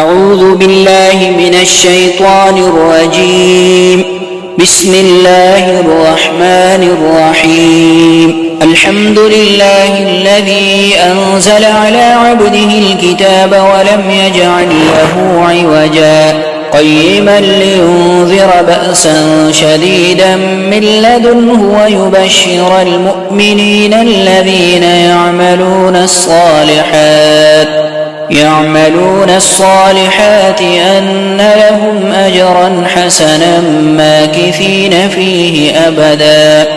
أعوذ بالله من الشيطان الرجيم. بسم الله الرحمن الرحيم. الحمد لله الذي أنزل على عبده الكتاب ولم يجعل له عوجا قيما لينذر بأسا شديدا من لدنه ويبشر المؤمنين الذين يعملون الصالحات أن لهم أجرا حسنا ماكثين فيه أبدا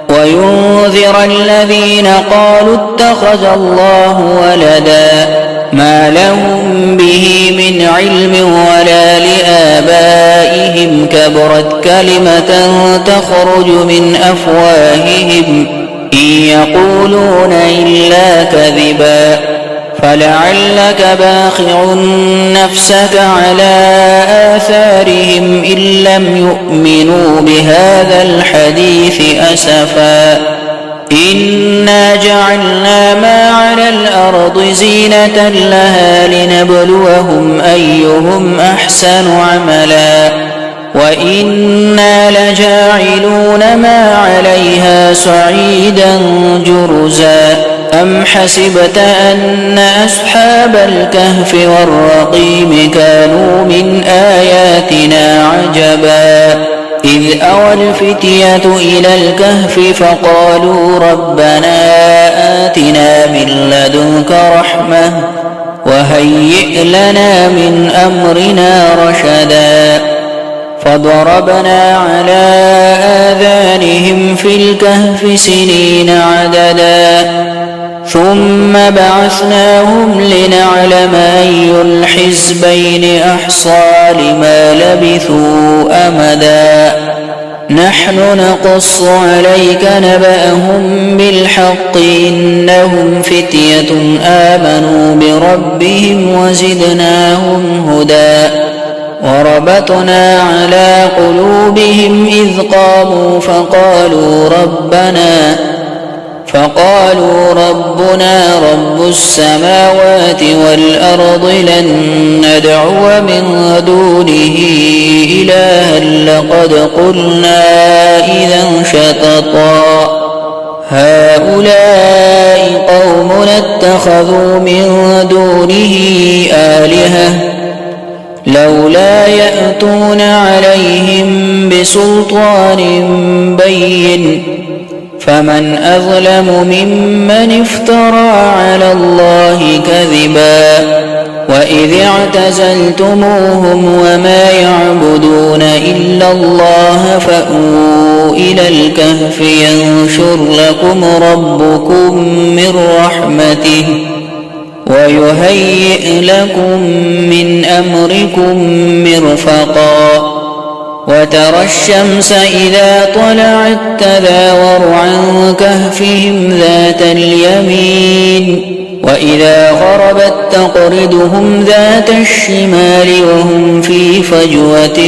وينذر الذين قالوا اتخذ الله ولدا ما لهم به من علم ولا لآبائهم كبرت كلمة تخرج من أفواههم إن يقولون إلا كذبا فلعلك باخع نفسك على آثارهم إن لم يؤمنوا بهذا الحديث أسفا إنا جعلنا ما على الأرض زينة لها لنبلوهم أيهم أحسن عملا وإنا لجاعلون ما عليها صعيدا جرزا أم حسبت أن أصحاب الكهف والرقيم كانوا من آياتنا عجبا إذ أوى الفتية إلى الكهف فقالوا ربنا آتنا من لدنك رحمة وهيئ لنا من أمرنا رشدا فضربنا على آذانهم في الكهف سنين عددا ثم بعثناهم لنعلم أي الحزبين أحصى لما لبثوا أمدا نحن نقص عليك نبأهم بالحق إنهم فتية آمنوا بربهم وزدناهم هدى وربطنا على قلوبهم إذ قاموا فقالوا ربنا رب السماوات والأرض لن ندعو من دونه إلها لقد قلنا إذا شططا هؤلاء قومنا اتخذوا من دونه آلهة لولا يأتون عليهم بسلطان بين فمن أظلم ممن افترى على الله كذبا وإذ اعتزلتموهم وما يعبدون إلا الله فأووا إلى الكهف ينشر لكم ربكم من رحمته ويهيئ لكم من أمركم مرفقا وترى الشمس إذا طلعت تزاور عن كهفهم ذات اليمين وإذا غربت تقرضهم ذات الشمال وهم في فجوة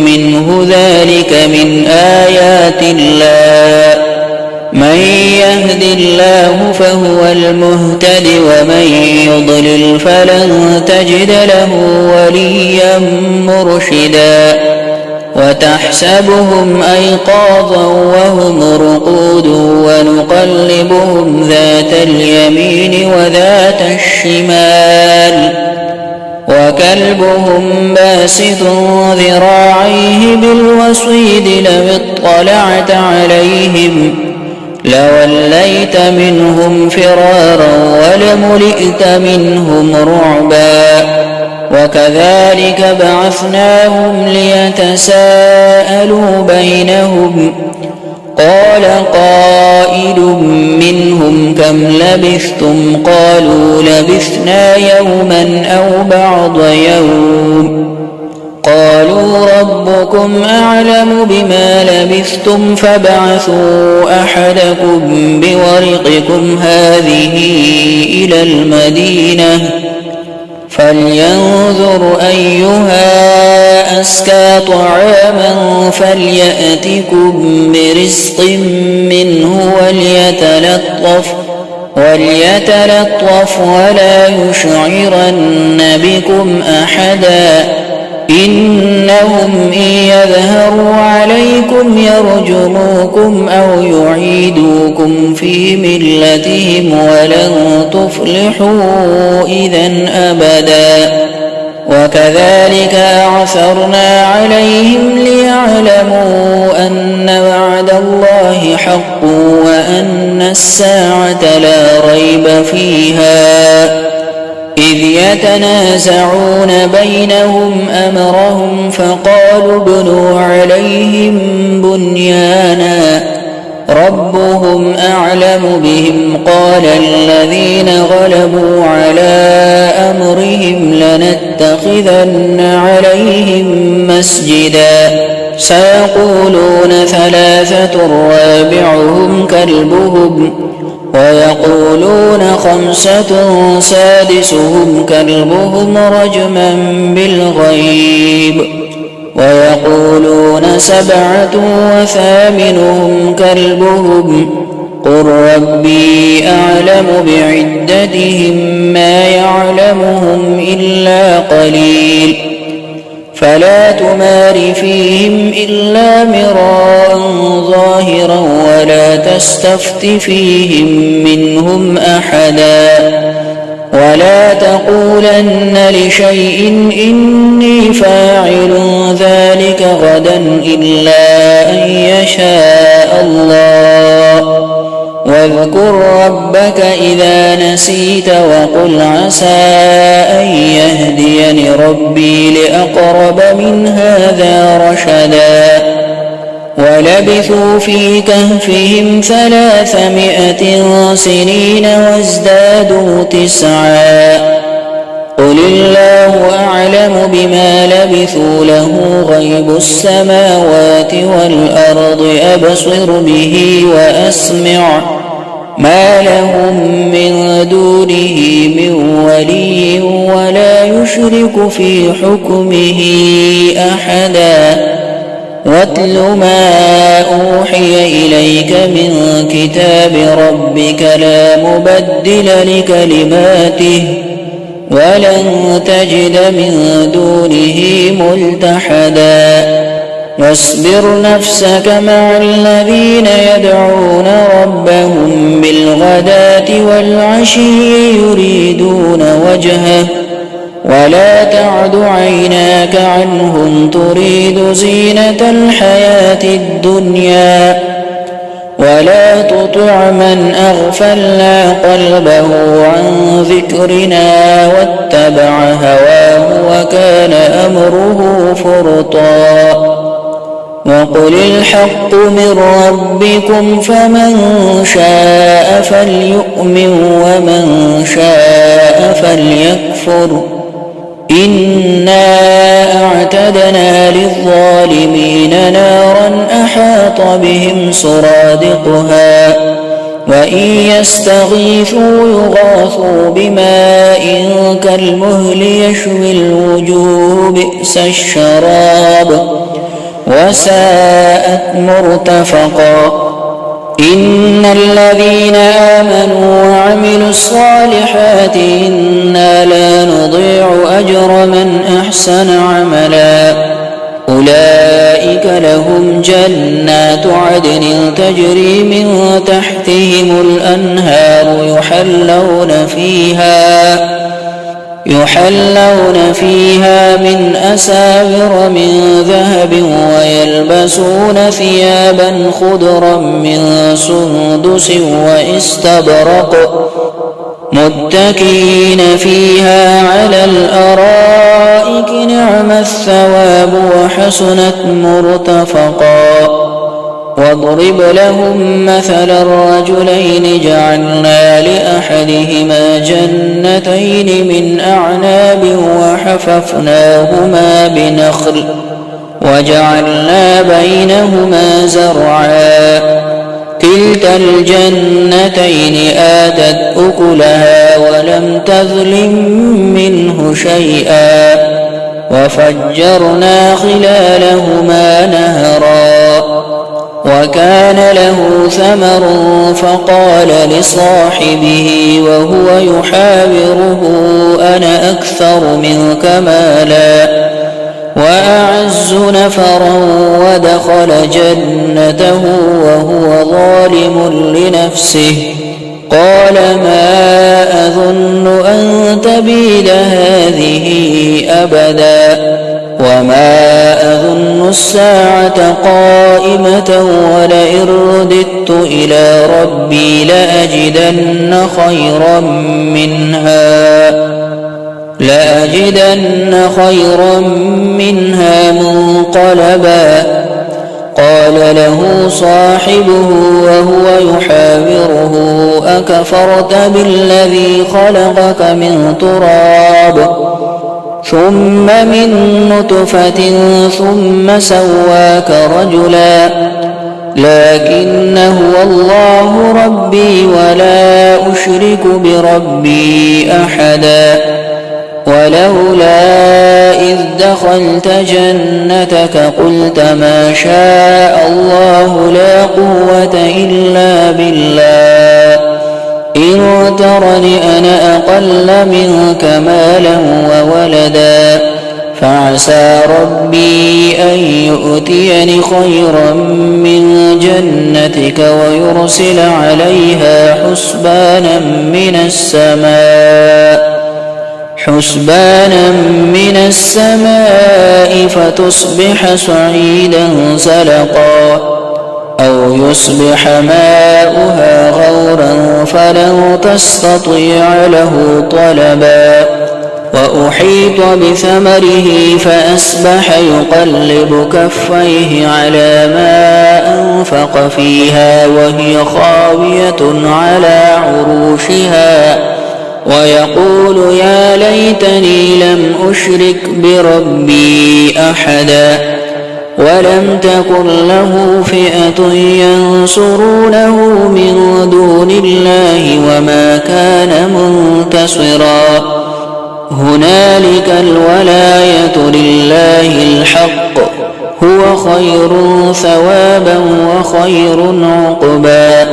منه ذلك من آيات الله من يهد الله فهو المهتد ومن يضلل فلن تجد له وليا مرشدا وتحسبهم أيقاظا وهم رقود ونقلبهم ذات اليمين وذات الشمال وكلبهم باسط ذراعيه بالوصيد لو اطلعت عليهم لوليت منهم فرارا ولملئت منهم رعبا وكذلك بعثناهم ليتساءلوا بينهم قال قائل منهم كم لبثتم قالوا لبثنا يوما أو بعض يوم قالوا ربكم أعلم بما لبثتم فابعثوا أحدكم بورقكم هذه إلى المدينة فلينظر أيها أزكى طعاما فليأتكم برزق منه وليتلطف ولا يشعرن بكم أحدا إنهم إن يظهروا عليكم يرجموكم أو يعيدوكم في ملتهم ولن تفلحوا إذا أبدا وكذلك أعثرنا عليهم ليعلموا أن وعد الله حق وأن الساعة لا ريب فيها إذ يتنازعون بينهم أمرهم فقالوا ابنوا عليهم بنيانا ربهم أعلم بهم قال الذين غلبوا على أمرهم لنتخذن عليهم مسجدا سيقولون ثلاثة رابعهم كلبهم ويقولون خمسة سادسهم كلبهم رجما بالغيب ويقولون سبعة وثامنهم كلبهم قل ربي أعلم بعدتهم ما يعلمهم إلا قليل فلا تمار فيهم إلا مراء ظاهرا ولا تستفت فيهم منهم أحدا ولا تقولن لشيء إني فاعل ذلك غدا إلا أن يشاء الله واذكر ربك إذا نسيت وقل عسى أن يهديني ربي لأقرب من هذا رشدا ولبثوا في كهفهم 300 سنين وازدادوا 9 قل الله أعلم بما لبثوا له غيب السماوات والأرض أبصر به وأسمع ما لهم من دونه من ولي ولا يشرك في حكمه أحدا واتل ما أوحي إليك من كتاب ربك لا مبدل لكلماته ولن تجد من دونه ملتحدا واصبر نفسك مع الذين يدعون ربهم بالغداة والعشي يريدون وجهه ولا تعد عيناك عنهم تريد زينة الحياة الدنيا ولا تطع من أغفلنا قلبه عن ذكرنا واتبع هواه وكان أمره فرطا وقل الحق من ربكم فمن شاء فليؤمن ومن شاء فليكفر إنا أعتدنا للظالمين نارا أحاط بهم سرادقها وإن يستغيثوا يغاثوا بماء كالمهل يشوي الوجوه بئس الشراب وساءت مرتفقا إن الذين آمنوا وعملوا الصالحات إنا لا نضيع أجر من أحسن عملا أولئك لهم جنات عدن تجري من تحتهم الأنهار يحلون فيها من أساور من ذهب ويلبسون ثيابا خضرا من سندس واستبرق متكئين فيها على الأرائك نعم الثواب وحسنت مرتفقا واضرب لهم مثل الرجلين جعلنا لأحدهما جنتين من أعناب وحففناهما بنخل وجعلنا بينهما زرعا كلتا الجنتين آتت أكلها ولم تظلم منه شيئا وفجرنا خلالهما نهرا وكان له له ثمر فقال لصاحبه وهو يحاوره أنا أكثر منك مالا وأعز نفرا ودخل جنته وهو ظالم لنفسه قال ما أظن أن تبيد هذه أبدا وما أظن الساعة قائمة ولئن رددت إلى ربي لأجدن خيرا منها منقلبا قال له صاحبه وهو يحاوره أكفرت بالذي خلقك من تراب ثم من نطفة ثم سواك رجلا لكن هو الله ربي ولا أشرك بربي أحدا ولولا إذ دخلت جنتك قلت ما شاء الله لا قوة إلا بالله إن ترني أنا أقل منك مالا وولدا فعسى ربي أن يؤتيني خيرا من جنتك ويرسل عليها حسبانا من السماء فتصبح صعيدا زلقا أو يصبح ماؤها غورا فلن تستطيع له طلبا وأحيط بثمره فأصبح يقلب كفيه على ما أنفق فيها وهي خاوية على عروشها ويقول يا ليتني لم أشرك بربي أحدا ولم تكن له فئة ينصرونه من دون الله وما كان منتصرا هنالك الولاية لله الحق هو خير ثوابا وخير عقبا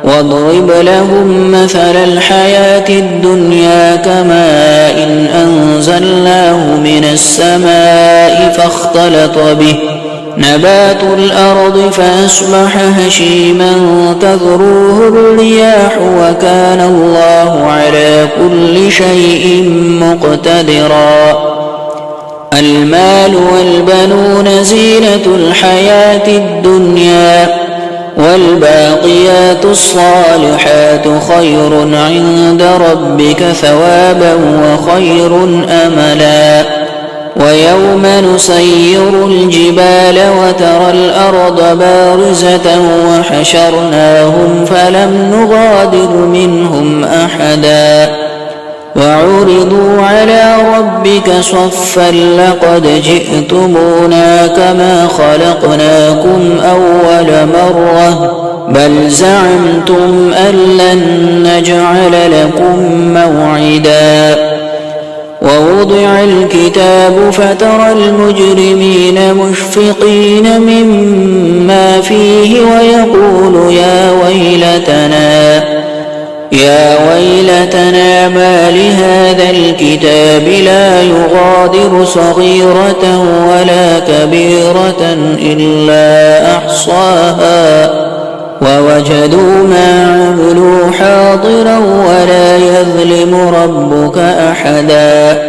واضرب لهم مثل الحياة الدنيا كماء إن أنزلناه من السماء فاختلط به نبات الأرض فأصبح هشيما تذروه الرياح وكان الله على كل شيء مقتدرا المال والبنون زينة الحياة الدنيا والباقيات الصالحات خير عند ربك ثوابا وخير أملا ويوم نسير الجبال وترى الأرض بارزة وحشرناهم فلم نغادر منهم أحدا وعرضوا على ربك صفا لقد جئتمونا كما خلقناكم أول مرة بل زعمتم أن لن نجعل لكم موعدا ووضع الكتاب فترى المجرمين مشفقين مما فيه ويقول يا ويلتنا ما لهذا الكتاب لا يغادر صغيرة ولا كبيرة إلا أحصاها ووجدوا ما عملوا حاضرا ولا يظلم ربك أحدا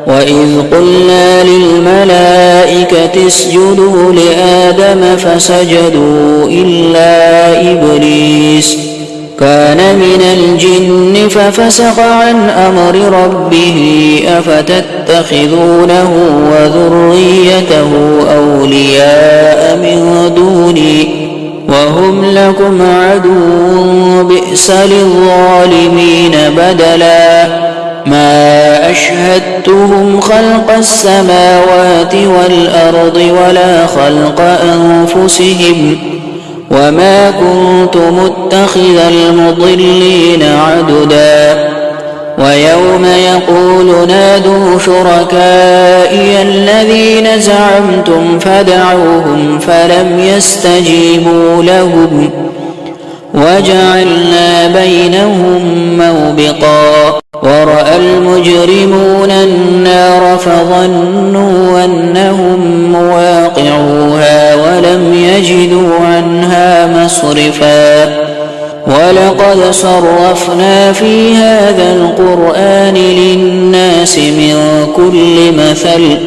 وإذ قلنا للملائكة اسجدوا لآدم فسجدوا إلا إبليس كان من الجن ففسق عن أمر ربه أفتتخذونه وذريته أولياء من دوني وهم لكم عدو بئس للظالمين بدلا ما أشهدتهم خلق السماوات والأرض ولا خلق أنفسهم وما كنت متخذ المضلين عددا ويوم يقول نادوا شركائي الذين زعمتم فدعوهم فلم يستجيبوا لهم وجعلنا بينهم موبقا ورأى المجرمون النار فظنوا أنهم مواقعوها ولم يجدوا عنها مصرفا ولقد صرفنا في هذا القرآن للناس من كل مثل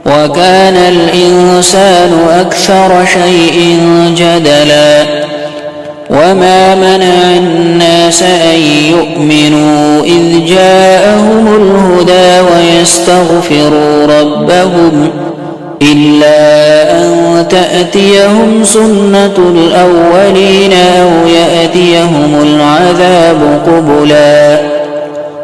وكان الإنسان أكثر شيء جدلا وما منع الناس أن يؤمنوا إذ جاءهم الهدى ويستغفروا ربهم إلا أن تأتيهم سنة الأولين أو يأتيهم العذاب قبلا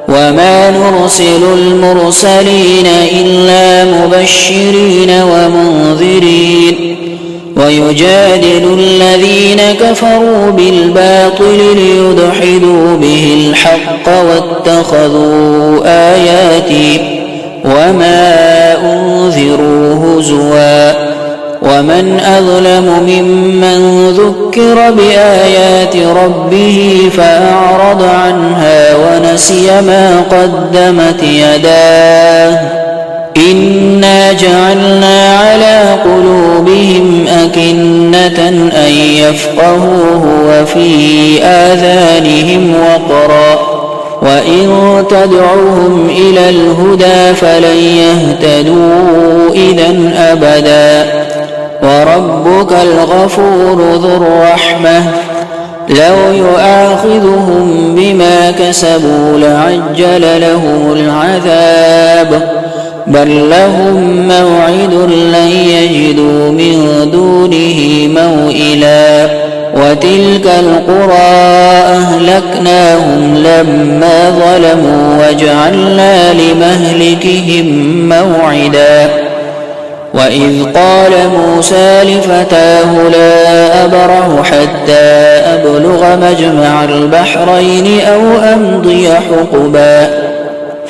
وما نرسل المرسلين إلا مبشرين ومنذرين ويجادل الذين كفروا بالباطل ليدحضوا به الحق واتخذوا آياتي وما أنذروا هزوا ومن أظلم ممن ذكر بآيات ربه فأعرض عنها ونسي ما قدمت يداه إنا جعلنا على قلوبهم أكنة أن يفقهوه وفي آذانهم وقرا وإن تدعوهم إلى الهدى فلن يهتدوا إذا أبدا وربك الغفور ذو الرحمة لو يؤاخذهم بما كسبوا لعجل لهم العذاب بل لهم موعد لن يجدوا من دونه موئلا وتلك القرى أهلكناهم لما ظلموا وجعلنا لمهلكهم موعدا وإذ قال موسى لفتاه لا أبرح حتى أبلغ مجمع البحرين أو أمضي حقبا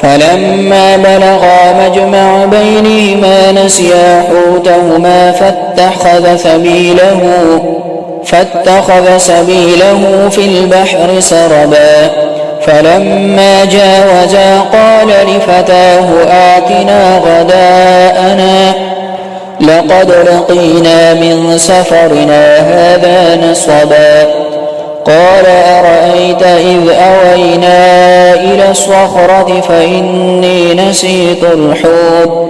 فلما بلغا مجمع بينهما نسيا حوتهما فاتخذ سبيله في البحر سربا فلما جاوزا قال لفتاه آتنا غداءنا لقد لقينا من سفرنا هذا نصبا قال أرأيت إذ أوينا إلى الصخرة فإني نسيت الحوت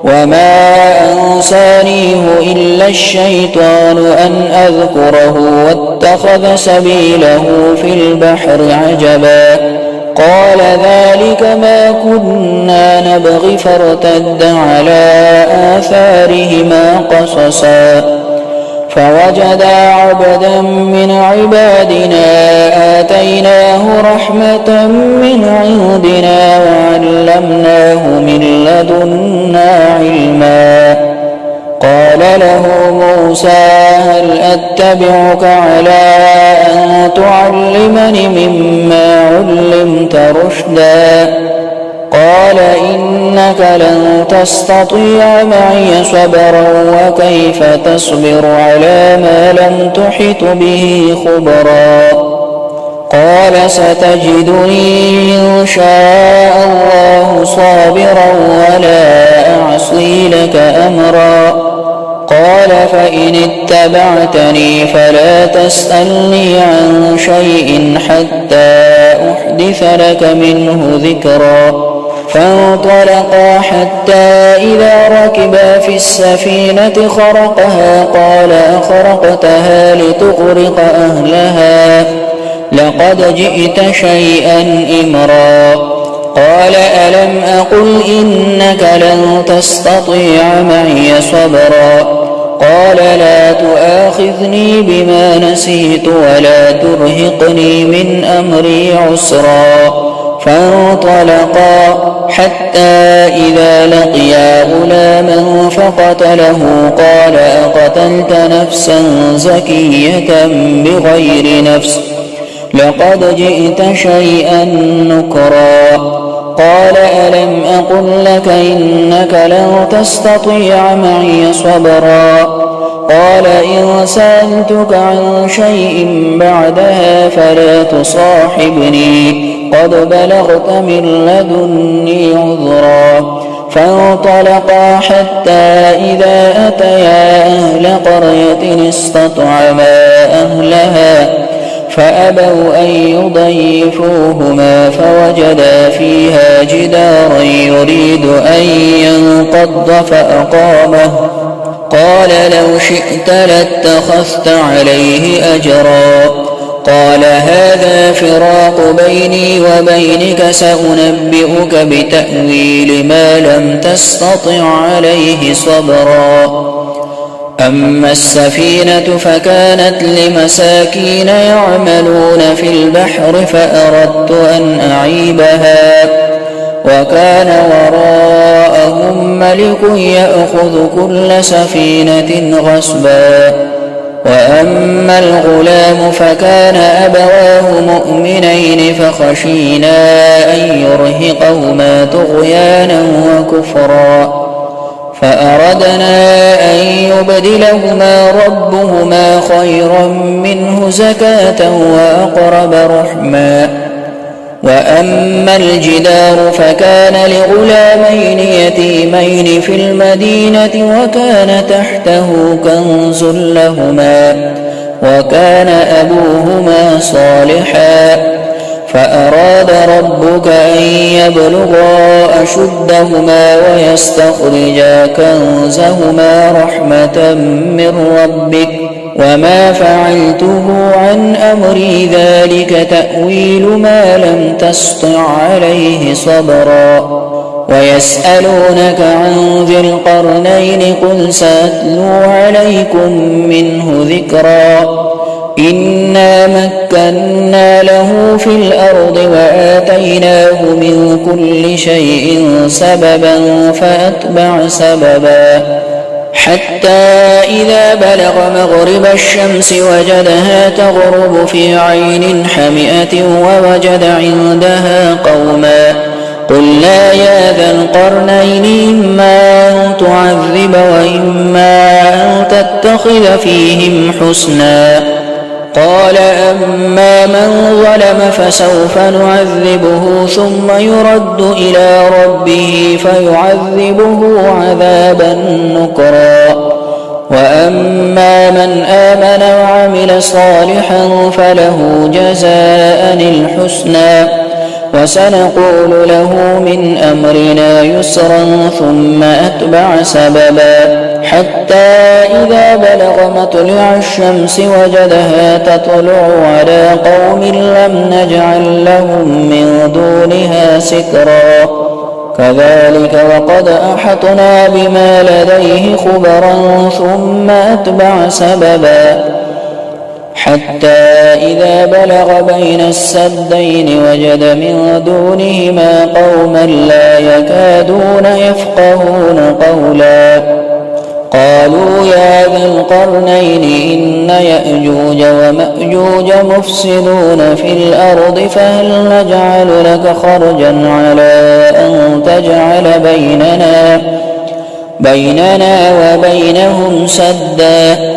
وما أنسانيه إلا الشيطان أن أذكره واتخذ سبيله في البحر عجبا قال ذلك ما كنا نبغي فارتد على آثارهما قصصا فوجدا عبدا من عبادنا آتيناه رحمة من عندنا وعلمناه من لدنا علما قال له موسى هل أتبعك على أن تعلمني مما علمت رشدا قال إنك لن تستطيع معي صبرا وكيف تصبر على ما لم تحط به خبرا قال ستجدني إن شاء الله صابرا ولا أعصي لك أمرا قال فإن اتبعتني فلا تسألني عن شيء حتى أحدث لك منه ذكرا فانطلقا حتى إذا ركبا في السفينة خرقها قال أخرقتها لتغرق أهلها لقد جئت شيئا إمرا قال ألم أقل إنك لن تستطيع معي صبرا قال لا تؤاخذني بما نسيت ولا ترهقني من أمري عسرا فانطلقا حتى إذا لقيا غلاما فقتله قال أقتلت نفسا زكية بغير نفس لقد جئت شيئا نكرا قال ألم أقل لك إنك لن تستطيع معي صبرا قال إن سألتك عن شيء بعدها فلا تصاحبني قد بلغت من لدني عذرا فانطلقا حتى إذا أتيا أهل قرية استطعما أهلها فأبوا أن يضيفوهما فوجدا فيها جدارا يريد أن ينقض فأقامه قال لو شئت لاتخذت عليه أجرا قال هذا فراق بيني وبينك سأنبئك بتأويل ما لم تستطع عليه صبرا أما السفينة فكانت لمساكين يعملون في البحر فأردت أن أعيبها وكان وراءهم ملك يأخذ كل سفينة غصبا وأما الغلام فكان أبواه مؤمنين فخشينا أن يرهقهما طغيانا وكفرا فأردنا أن يبدلهما ربهما خيرا منه زكاة وأقرب رحما وأما الجدار فكان لغلامين يتيمين في المدينة وكان تحته كنز لهما وكان أبوهما صالحا فأراد ربك أن يبلغا أشدهما ويستخرجا كنزهما رحمة من ربك وما فعلته عن أمري ذلك تأويل ما لم تسطع عليه صبرا ويسألونك عن ذي القرنين قل سأتلو عليكم منه ذكرا إنا مكنا له في الأرض وآتيناه من كل شيء سببا فأتبع سببا حتى إذا بلغ مغرب الشمس وجدها تغرب في عين حمئة ووجد عندها قوما قلنا يا ذا القرنين إما أن تعذب وإما أن تتخذ فيهم حسنا قال أما من ظلم فسوف نعذبه ثم يرد إلى ربه فيعذبه عذابا نكرا وأما من آمن وعمل صالحا فله جزاء الحسنى وسنقول له من أمرنا يسرا ثم أتبع سببا حتى إذا بلغ مطلع الشمس وجدها تطلع على قوم لم نجعل لهم من دونها سترا كذلك وقد أحطنا بما لديه خبرا ثم أتبع سببا حتى إذا بلغ بين السدين وجد من دونهما قوما لا يكادون يفقهون قولا قالوا يا ذا القرنين إن يأجوج ومأجوج مفسدون في الأرض فهل نجعل لك خرجا على أن تجعل بيننا وبينهم سدا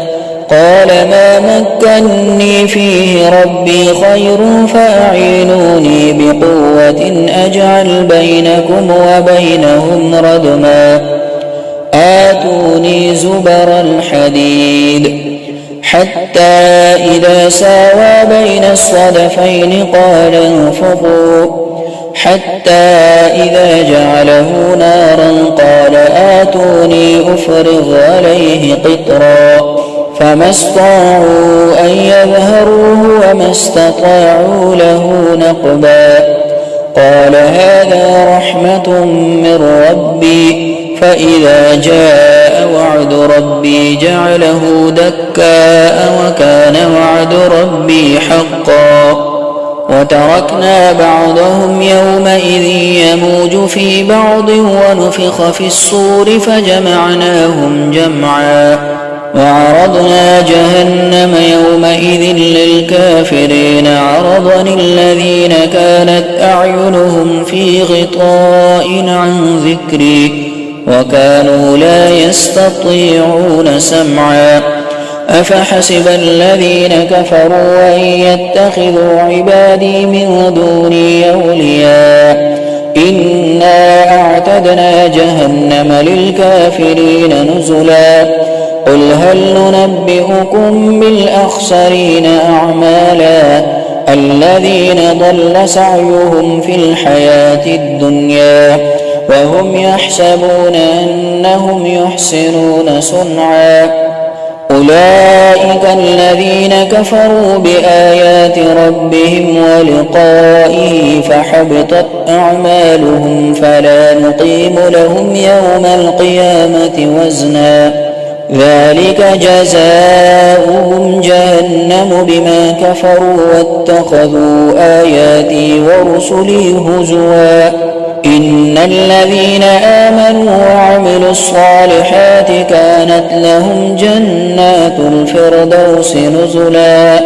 قال ما مكني فيه ربي خير فأعينوني بقوة أجعل بينكم وبينهم ردما آتوني زبر الحديد حتى إذا ساوى بين الصدفين قال انفخوا حتى إذا جعله نارا قال آتوني أفرغ عليه قطرا فما استطاعوا أن يظهروه وما استطاعوا له نقبا قال هذا رحمة من ربي فإذا جاء وعد ربي جعله دكاء وكان وعد ربي حقا وتركنا بعضهم يومئذ يموج في بعض ونفخ في الصور فجمعناهم جمعا وعرضنا جهنم يومئذ للكافرين عرضا الذين كانت أعينهم في غطاء عن ذكري وكانوا لا يستطيعون سمعا أفحسب الذين كفروا أن يتخذوا عبادي من دوني أولياء إنا أعتدنا جهنم للكافرين نزلا قل هل ننبئكم بالأخسرين أعمالا الذين ضل سعيهم في الحياة الدنيا وهم يحسبون أنهم يحسنون صنعا أولئك الذين كفروا بآيات ربهم ولقائه فحبطت أعمالهم فلا نقيم لهم يوم القيامة وزنا ذلك جزاؤهم جهنم بما كفروا واتخذوا آياتي ورسلي هزوا إن الذين آمنوا وعملوا الصالحات كانت لهم جنات الفردوس نزلا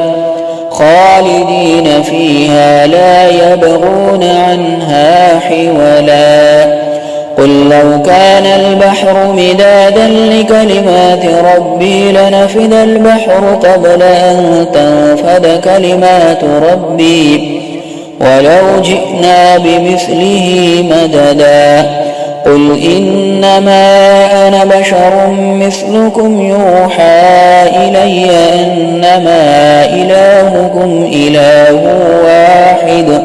خالدين فيها لا يبغون عنها حولا قل لو كان البحر مدادا لكلمات ربي لنفد البحر قبل أن تنفد كلمات ربي ولو جئنا بمثله مددا قل إنما أنا بشر مثلكم يوحى إلي أنما إلهكم إله واحد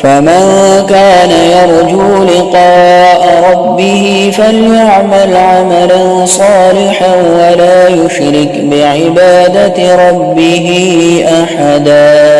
فمن كان يرجو لقاء ربه فليعمل عملا صالحا ولا يشرك بعبادة ربه أحدا.